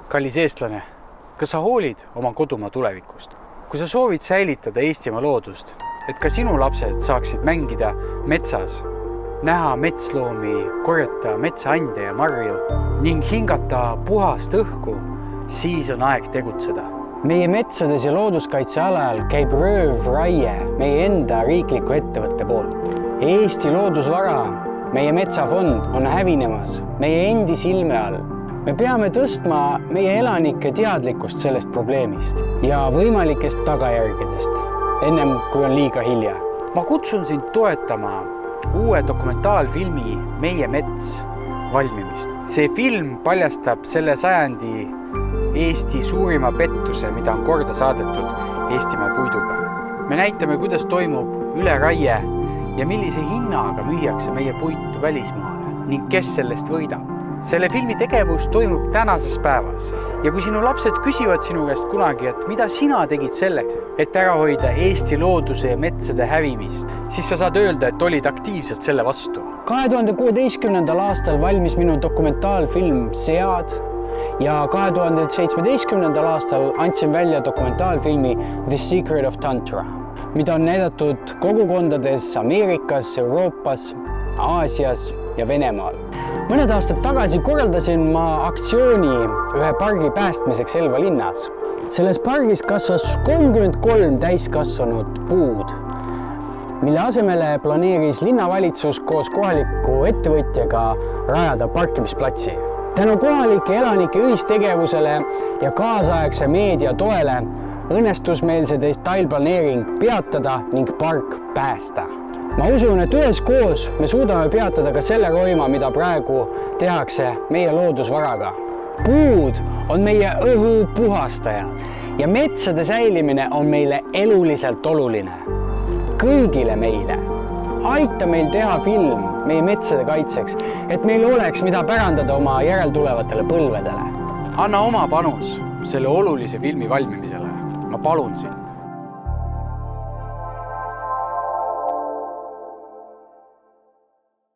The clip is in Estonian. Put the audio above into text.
Kallis eestlane, kas sa hoolid oma kodumaa tulevikust? Kui sa soovid säilitada Eestimaa loodust, et ka sinu lapsed saaksid mängida metsas, näha metsloomi, korjata metsaande ja marju ning hingata puhast õhku, siis on aeg tegutseda. Meie metsades ja looduskaitse alal käib röövraie meie enda riikliku ettevõtte poolt. Eesti loodusvara, meie metsafond on hävinemas meie endi silme all. Me peame tõstma meie elanike teadlikkust sellest probleemist ja võimalikest tagajärgedest, ennem kui on liiga hilja. Ma kutsun sind toetama uue dokumentaalfilmi Meie mets valmimist. See film paljastab selle sajandi Eesti suurima pettuse, mida on korda saadetud Eestimaa puiduga. Me näitame, kuidas toimub üleraie ja millise hinnaga müüakse meie puitu välismaale ning kes sellest võidab. Selle filmi tegevus toimub tänases päevas ja kui sinu lapsed küsivad sinu käest kunagi, et mida sina tegid selleks, et ära hoida Eesti looduse ja metsade hävimist, siis sa saad öelda, et olid aktiivselt selle vastu. 2016. aastal valmis minu dokumentaalfilm Sead ja 2017. aastal andsin välja dokumentaalfilmi The Secret of Tantra, mida on näidatud kogukondades Ameerikas, Euroopas, Aasias ja Venemaal. Mõned aastad tagasi korraldasin ma aktsiooni ühe pargi päästmiseks Elva linnas. Selles pargis kasvas 33 täiskasvanud puud, mille asemele planeeris linnavalitsus koos kohaliku ettevõtjaga rajada parkimisplatsi. Tänu kohalike elanike ühistegevusele ja kaasaegse meedia toele õnnestus meil see detailplaneering peatada ning park päästa. Ma usun, et üheskoos me suudame peatada ka selle roima, mida praegu tehakse meie loodusvaraga. Puud on meie õhu puhastajad ja metsade säilimine on meile eluliselt oluline. Kõigile meile. Aita meil teha film meie metsade kaitseks, et meil oleks mida pärandada oma järeltulevatele põlvedele. Anna oma panus selle olulise filmi valmimisele. Ma palun sind.